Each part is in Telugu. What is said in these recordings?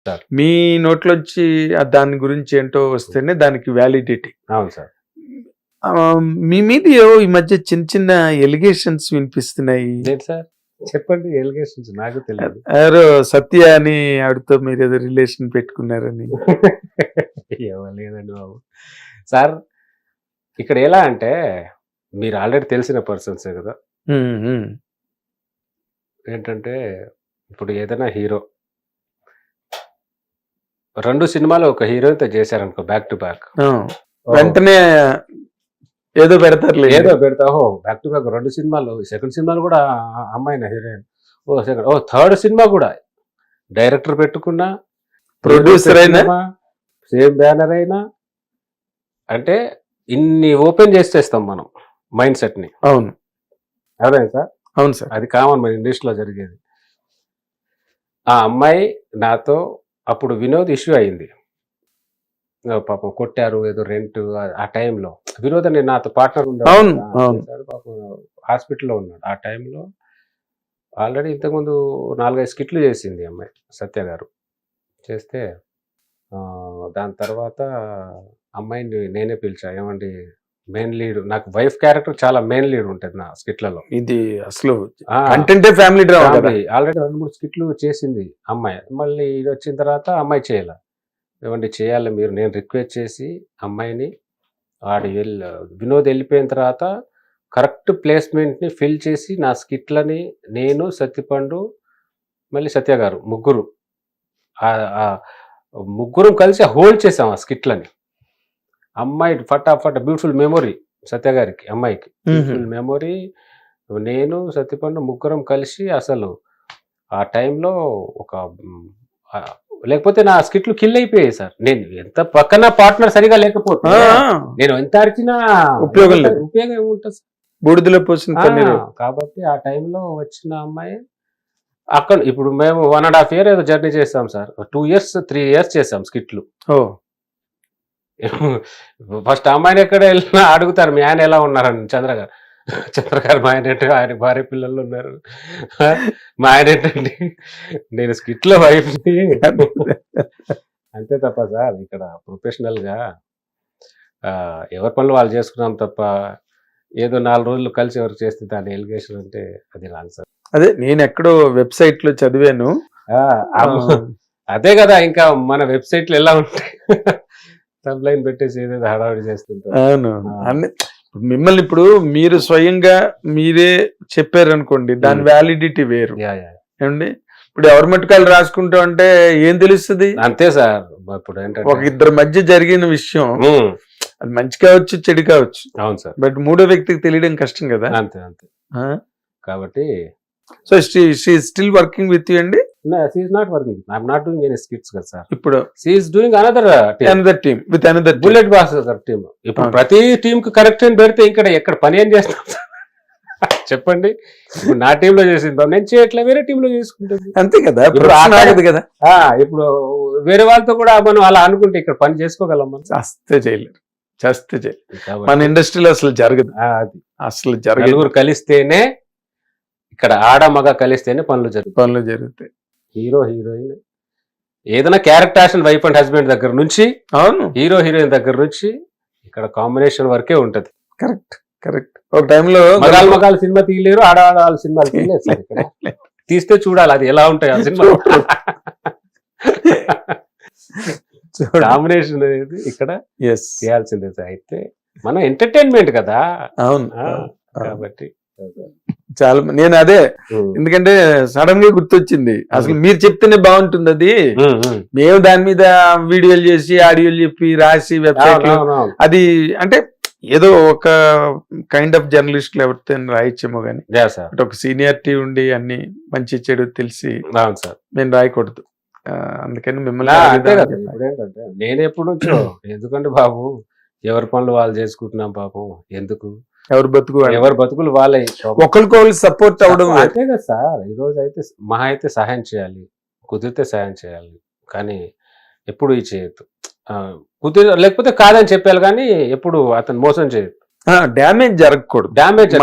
సార్. మీ నోట్లోంచి దాని గురించి ఏంటో వస్తేనే దానికి వ్యాలిడిటీ. అవును సార్. మీ మీద ఏవో ఈ మధ్య చిన్న చిన్న ఎలిగేషన్స్ వినిపిస్తున్నాయి. ఏంటి సార్ చెప్పండి, ఎలిగేషన్స్ నాకు తెలియదు. ఎవరో సత్య అని ఆవిడతో మీరు ఏదో రిలేషన్ పెట్టుకున్నారని. లేదండి బాబు. సార్ ఇక్కడ ఎలా అంటే మీరు ఆల్రెడీ తెలిసిన పర్సన్సే కదా. ఏంటంటే ఇప్పుడు ఏదైనా హీరో 2 సినిమాలు ఒక హీరోయిన్తో చేశారనుకో బ్యాక్ టు బ్యాక్, వెంటనే ఏదో పెడతారు, ఏదో పెడతావు బ్యాక్ టు బ్యాక్ 2 సినిమాలు. సెకండ్ సినిమాలు కూడా అమ్మాయిన హీరోయిన్, థర్డ్ సినిమా కూడా డైరెక్టర్ పెట్టుకున్నా, ప్రొడ్యూసర్ అయినా, సేమ్ బ్యానర్ అయినా, అంటే ఇన్ని ఓపెన్ చేసేస్తాం మనం మైండ్ సెట్ ని. అవును అదే సార్. అవును సార్, అది కామన్ మన ఇండస్ట్రీలో జరిగేది. ఆ అమ్మాయి నాతో అప్పుడు వినోద్ ఇష్యూ అయింది, పాపం కొట్టారు ఏదో రెంట్. ఆ టైంలో వినోద్ అని నాతో పార్ట్నర్ ఉన్నాడు, పాపం హాస్పిటల్లో ఉన్నాడు. ఆ టైంలో ఆల్రెడీ ఇంతకుముందు 4-5 స్కిట్లు చేసింది అమ్మాయి సత్య గారు. చేస్తే దాని తర్వాత అమ్మాయిని నేనే పిలిచా, ఏమండి మెయిన్ లీడ్, నాకు వైఫ్ క్యారెక్టర్ చాలా మెయిన్ లీడ్ ఉంటుంది నా స్కిట్లలో. ఇది అసలు కంటెంటే ఫ్యామిలీ డ్రామా. ఆల్రెడీ 2-3 స్కిట్లు చేసింది అమ్మాయి. మళ్ళీ ఇది వచ్చిన తర్వాత అమ్మాయి చేయాల, ఏమండి చేయాలి మీరు, నేను రిక్వెస్ట్ చేసి అమ్మాయిని వినోద్ వెళ్ళిపోయిన తర్వాత కరెక్ట్ ప్లేస్మెంట్ని ఫిల్ చేసి నా స్కిట్లని నేను సత్యపండు మళ్ళీ సత్య గారు ముగ్గురం కలిసి హోల్డ్ చేసాం ఆ స్కిట్లని. అమ్మాయి ఫటాఫట్ బ్యూటిఫుల్ మెమొరీ సత్య గారికి, అమ్మాయికి బ్యూటిఫుల్ మెమొరీ. నేను సత్యపండు ముగ్గురం కలిసి అసలు ఆ టైంలో లేకపోతే నా స్కిట్లు కిల్ అయిపోయాయి సార్. నేను ఎంత పక్కన పార్ట్నర్ సరిగా లేకపోతే నేను ఎంత అరిచినా ఉపయోగం ఏముంటుంది సార్, బూడిదలో పోసిన. కాబట్టి ఆ టైంలో వచ్చిన అమ్మాయి అక్కడ, ఇప్పుడు మేము 1.5 year ఏదో జర్నీ చేస్తాం సార్, 2 years 3 years చేసాం స్కిట్లు. ఫస్ట్ అమ్మాయిని ఎక్కడ వెళ్ళినా అడుగుతారు మీ ఆయన ఎలా ఉన్నారని. చంద్ర గారు మా ఆయన ఏంటంటే ఆయన భార్య పిల్లలు ఉన్నారు, మా ఆయన ఏంటండి నేను స్కిట్లో వైఫ్ అంతే తప్ప సార్. ఇక్కడ ప్రొఫెషనల్ గా ఎవరి పనులు వాళ్ళు చేసుకున్నాం తప్ప ఏదో 4 రోజులు కలిసి ఎవరు చేస్తే దాని ఎలిగేషన్ అంటే అది రాదు సార్. అదే నేను ఎక్కడో వెబ్సైట్ లో చదివాను. అదే కదా, ఇంకా మన వెబ్సైట్లు ఎలా ఉంటాయి, సబ్ లైన్ పెట్టేసి ఏదేదో హడావిడి చేస్తుంటారు. అవును, అన్ని మిమ్మల్ని ఇప్పుడు మీరు స్వయంగా మీరే చెప్పారనుకోండి, దాని వ్యాలిడిటీ వేరు ఏమండి. ఇప్పుడు ఎవరి మట్టుకాలు రాసుకుంటా అంటే ఏం తెలుస్తుంది. అంతే సార్. ఇప్పుడు ఏంటంటే ఒక ఇద్దరి మధ్య జరిగిన విషయం అది మంచి కావచ్చు చెడు కావచ్చు. అవును సార్. బట్ మూడో వ్యక్తికి తెలియడం కష్టం కదా. అంతే అంతే. కాబట్టి so she still working with you అండి? she is not working. I am not doing any skits కదా సార్. ఇప్పుడు she is doing another team with another bullet boss team. ఇప్పుడు ప్రతి టీమ్ కు కరెక్ట్ అని పెడితే ఇక్కడ ఎక్కడ పని ఏం చేస్తాం చెప్పండి. ఇప్పుడు నా టీమ్ లో చేసింది నేను చేయట్లే, వేరే టీమ్ లో చేసుకుంటుంది. అంతే కదా. ఇప్పుడు కదా ఇప్పుడు వేరే వాళ్ళతో కూడా మనం అలా అనుకుంటే ఇక్కడ పని చేసుకోగలం మనం. చేస్తే చేయలేరు. మన ఇండస్ట్రీలో అసలు జరగదు. అది అసలు జరగదు. కలిస్తేనే, ఇక్కడ ఆడ మగ కలిస్తేనే పనులు జరుగుతాయి. హీరో హీరోయిన్ ఏదైనా క్యారెక్టర్ వైఫ్ అండ్ హస్బెండ్ దగ్గర నుంచి, అవును, హీరో హీరోయిన్ దగ్గర నుంచి ఇక్కడ కాంబినేషన్ వరకే ఉంటది. కరెక్ట్. ఒక టైంలో మగాళ్ళు సినిమా తీయలేరు, ఆడవాళ్ళ సినిమాలు తీయలేదు సార్. ఇక్కడ తీస్తే చూడాలి అది ఎలా ఉంటాయి ఆ సినిమా. కాంబినేషన్ అనేది ఇక్కడ చేయాల్సిందే. అయితే మనం ఎంటర్టైన్మెంట్ కదా. అవును, కాబట్టి చాలా నేను అదే, ఎందుకంటే సడన్ గా గుర్తొచ్చింది. అసలు మీరు చెప్తేనే బాగుంటుంది అది. మేము దాని మీద వీడియోలు చేసి ఆడియోలు చెప్పి రాసి వెబ్సైట్ అది అంటే ఏదో ఒక కైండ్ ఆఫ్ జర్నలిస్ట్ ఎవరితో రాయొచ్చేమో గానీ ఒక సీనియారిటీ ఉండి అన్ని మంచి చెడు తెలిసి మేము రాయకూడదు. అందుకని మిమ్మల్ని ఏంటంటే నేను ఎప్పుడు నుంచో ఎందుకంటే బాబు ఎవరి పనులు వాళ్ళు చేసుకుంటున్నాం పాపం, ఎందుకు ఎవరి బతుకులు వాళ్ళే, ఒకరికొకరు సపోర్ట్ అవడం అంతే కదా సార్. ఈ రోజు అయితే మహా అయితే సహాయం చేయాలి, కుదిరితే సహాయం చేయాలి, కానీ ఎప్పుడు ఇది చేయొద్దు. లేకపోతే కాదని చెప్పాలి కానీ ఎప్పుడు అతను మోసం చేయొద్దు. డ్యామేజ్ జరగకూడదు. డ్యామేజ్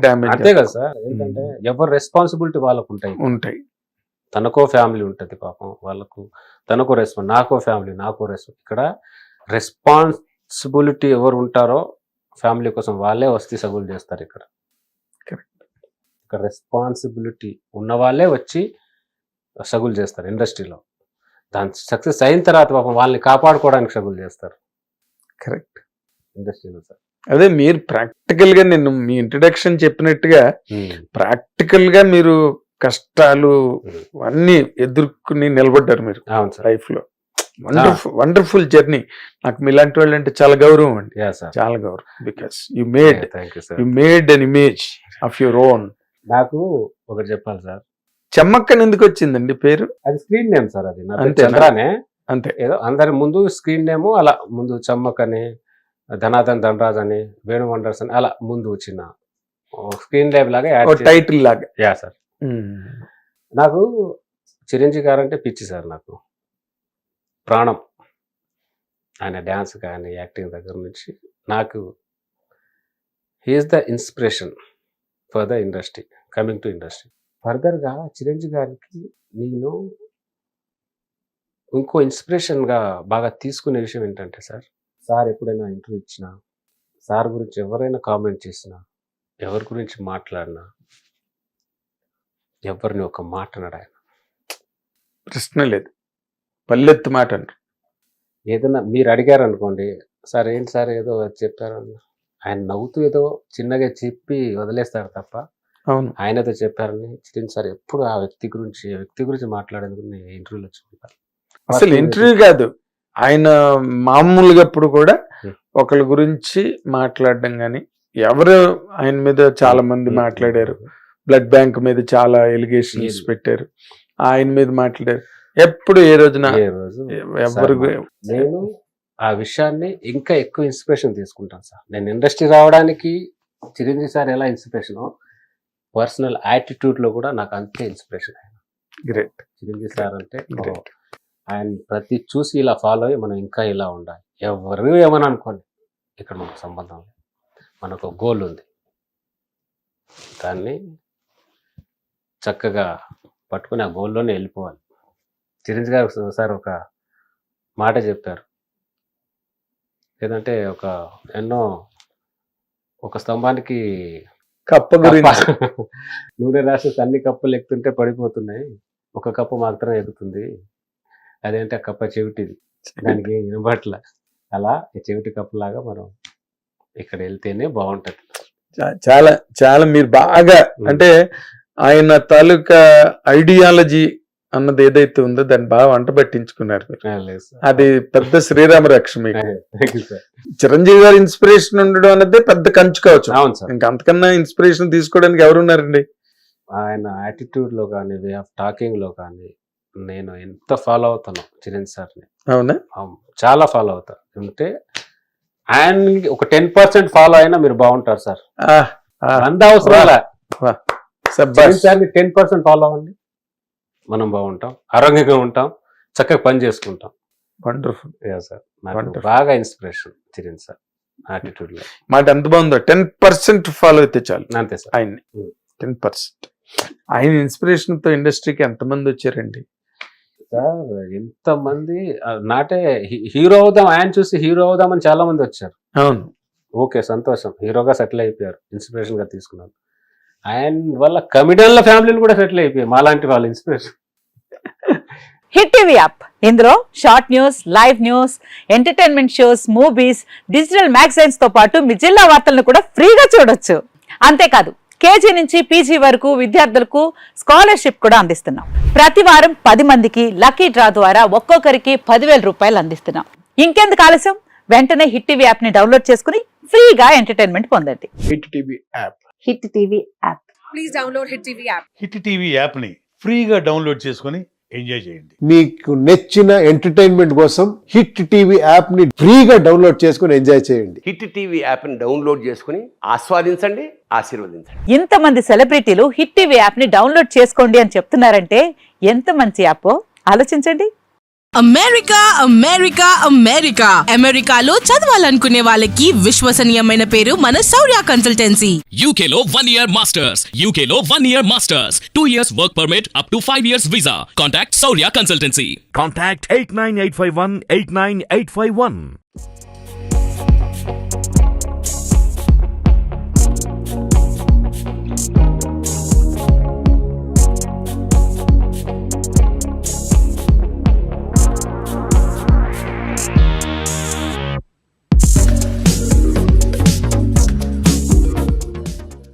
డ్యామేజ్ అంతే కదా సార్. ఏంటంటే ఎవరి రెస్పాన్సిబిలిటీ వాళ్ళకు ఉంటాయి. తనకో ఫ్యామిలీ ఉంటుంది పాపం, వాళ్ళకు తనకో రెస్పాన్స్, నాకో ఫ్యామిలీ, నాకో రెస్పాన్స్. ఇక్కడ రెస్పాన్సిబిలిటీ ఎవరు ఉంటారో ఫ్యామిలీ కోసం వాళ్ళే వస్తీ సగులు చేస్తారు. ఇక్కడ రెస్పాన్సిబిలిటీ ఉన్న వాళ్ళే వచ్చి సగులు చేస్తారు ఇండస్ట్రీలో. దాని సక్సెస్ అయిన తర్వాత పాపం వాళ్ళని కాపాడుకోవడానికి సగులు చేస్తారు కరెక్ట్ ఇండస్ట్రీలో సార్. అదే మీరు ప్రాక్టికల్ గా, నేను మీ ఇంట్రడక్షన్ చెప్పినట్టుగా ప్రాక్టికల్ గా మీరు కష్టాలు అన్ని ఎదుర్కొని నిలబడ్డారు మీరు అవును సార్. లైఫ్ లో. Wonderful journey. నాకు మీలాంటి వాళ్ళు అంటే చాలా గౌరవం అండి, చాలా గౌరవం. Because you made an image of your own. నాకు ఒకటి చెప్పాలి సార్, చెమ్మక్కని ఎందుకు వచ్చిందండి పేరు? అది స్క్రీన్ నేమ్ సార్. అది అంతే చంద్రానే, అంతే. ఏదో అందరి ముందు స్క్రీన్ నేమ్ అలా ముందు చమ్మక్కని, ధనాధన్ ధనరాజ్ అని, వేణు వండర్స్ అని అలా ముందు వచ్చిన స్క్రీన్ నేమ్ లాగా టైటిల్ లాగా. Yeah sir. నాకు చిరంజీవి గారు అంటే పిచ్చి సార్, నాకు ప్రాణం. ఆయన డ్యాన్స్ కానీ యాక్టింగ్ దగ్గర నుంచి నాకు he is the inspiration for the industry, coming to industry. ఫర్దర్గా చిరంజీవి గారికి నేను ఇంకో ఇన్స్పిరేషన్గా బాగా తీసుకునే విషయం ఏంటంటే సార్ ఎప్పుడైనా ఇంటర్వ్యూ ఇచ్చినా, సార్ గురించి ఎవరైనా కామెంట్ చేసినా, ఎవరి గురించి మాట్లాడినా, ఎవరిని ఒక మాట అన్నాడు ఆయన. ప్రశ్న లేదు, పల్లెత్తు మాట అన్నారు. ఏదైనా మీరు అడిగారు అనుకోండి, సార్ ఏంటి సార్ ఏదో చెప్పారన్న, ఆయన నవ్వుతూ ఏదో చిన్నగా చెప్పి వదిలేస్తారు తప్ప, అవును ఆయనతో చెప్పారని చిరంజీవి సార్ ఎప్పుడు ఆ వ్యక్తి గురించి మాట్లాడేందుకు నేను ఇంటర్వ్యూలో వచ్చుకుంటాను. అసలు ఇంటర్వ్యూ కాదు, ఆయన మామూలుగా ఎప్పుడు కూడా ఒకరి గురించి మాట్లాడడం కానీ, ఎవరు ఆయన మీద చాలా మంది మాట్లాడారు, బ్లడ్ బ్యాంక్ మీద చాలా ఎలిగేషన్స్ పెట్టారు, ఆయన మీద మాట్లాడారు. ఎప్పుడు ఏ రోజున ఎవరు నేను ఆ విషయాన్ని ఇంకా ఎక్కువ ఇన్స్పిరేషన్ తీసుకుంటాను సార్. నేను ఇండస్ట్రీ రావడానికి చిరంజీవి సార్ ఎలా ఇన్స్పిరేషన్, పర్సనల్ యాటిట్యూడ్ లో కూడా నాకు అంతే ఇన్స్పిరేషన్. ఆయన గ్రేట్. చిరంజీవి సార్ అంటే ఆయన ప్రతి చూసి ఇలా ఫాలో అయ్యి మనం ఇంకా ఇలా ఉండాలి. ఎవరు ఏమని అనుకోండి, ఇక్కడ మనకు సంబంధం లేదు, మనకు గోల్ ఉంది, దాన్ని చక్కగా పట్టుకుని ఆ గోల్లోనే వెళ్ళిపోవాలి. చిరంజీవి గారు సార్ ఒక మాట చెప్పారు, ఏదంటే ఒక స్తంభానికి కప్ప గురించి నూనె రాసి అన్ని కప్పులు ఎక్కుతుంటే పడిపోతున్నాయి, ఒక కప్పు మాత్రం ఎక్కుతుంది, అదేంటే ఆ కప్ప చెవిటిది, దానికి ఏం వినబట్ల. అలా చెవిటి కప్పులాగా మనం ఇక్కడ వెళ్తేనే బాగుంటది. చాలా చాలా మీరు బాగా అంటే ఆయన తాలూకా ఐడియాలజీ అన్నది ఏదైతే ఉందో దాన్ని బాగా వంట పట్టించుకున్నారు మీరు. అది పెద్ద శ్రీరామ రక్ష మీకు. చిరంజీవి గారి ఇన్స్పిరేషన్ ఉండడం అన్నదే పెద్ద కంచు కావచ్చు. ఇంకా అంతకన్నా ఇన్స్పిరేషన్ తీసుకోవడానికి ఎవరున్నారండి? ఆయన యాటిట్యూడ్ లో కానీ, వే ఆఫ్ టాకింగ్ లో కానీ నేను ఎంత ఫాలో అవుతాను చిరంజీవి సార్ని. అవునా? చాలా ఫాలో అవుతా. అంటే ఆయన ఒక 10% ఫాలో అయినా మీరు బాగుంటారు సార్. అంత అవసరం. 10% ఫాలో అవ్వండి, మనం బాగుంటాం, ఆరోగ్యంగా ఉంటాం, చక్కగా పని చేసుకుంటాం. Wonderful sir. నాకు బాగా ఇన్స్పిరేషన్ చిరంజీవి సార్ యాటిట్యూడ్ లో. మాట ఎంత బాగుందో. 10% ఫాలో అయితే చాలు. అంతే సార్. ఆయన్ని 10%. ఆయన ఇన్స్పిరేషన్ తో ఇండస్ట్రీకి ఎంతమంది వచ్చారండి సార్? ఎంతమంది నాటే హీరో అవుదాం, ఆయన చూసి హీరో అవుదామని చాలా మంది వచ్చారు. అవును, ఓకే, సంతోషం, హీరోగా సెటిల్ అయిపోయారు, ఇన్స్పిరేషన్ గా తీసుకున్నారు. ఆయన వల్ల కమిడియన్ల ఫ్యామిలీలు కూడా సెటిల్ అయిపోయాయి, మాలాంటి వాళ్ళ ఇన్స్పిరేషన్. హిట్ టీవీ యాప్, ఇందులో short news, live news, entertainment shows, movies, digital magazines తో పాటు మీ జిల్లా వార్తలను కూడా ఫ్రీగా చూడొచ్చు. అంతేకాదు కేజీ నుంచి పీజీ వరకు విద్యార్థులకు స్కాలర్షిప్ కూడా అందిస్తున్నాం. ప్రతి వారం 10 మందికి లక్కీ డ్రా ద్వారా ఒక్కొక్కరికి 10,000 రూపాయలు అందిస్తున్నాం. ఇంకెందుకు ఆలస్యం, వెంటనే హిట్ టీవీ యాప్ ని డౌన్లోడ్ చేసుకుని ఫ్రీగా ఎంటర్టైన్మెంట్ పొందండి. Hit TV app. Hit TV app. Please download hit TV app. Hit TV app ని ఫ్రీగా డౌన్లోడ్ చేసుకుని ఎంజాయ్ చేయండి. మీకు నచ్చిన ఎంటర్టైన్మెంట్ కోసం హిట్ టీవీ యాప్ ని ఫ్రీగా డౌన్లోడ్ చేసుకుని ఎంజాయ్ చేయండి. హిట్ టీవీ యాప్ ని డౌన్లోడ్ చేసుకుని ఆస్వాదించండి, ఆశీర్వదించండి. ఇంతమంది సెలబ్రిటీలు హిట్ టీవీ యాప్ ని డౌన్లోడ్ చేసుకోండి అని చెప్తున్నారంటే ఎంత మంచి యాప్ ఆలోచించండి. అమెరికా అమెరికా అమెరికా అమెరికాలో చదవాలనుకునే వాళ్ళకి విశ్వసనీయమైన పేరు మన శౌర్య consultancy. UK Law 1 Year Masters. UK Law 1 Year Masters. 2 years work permit up to 5 years visa. Contact Saurya Consultancy. Contact 89851 89851.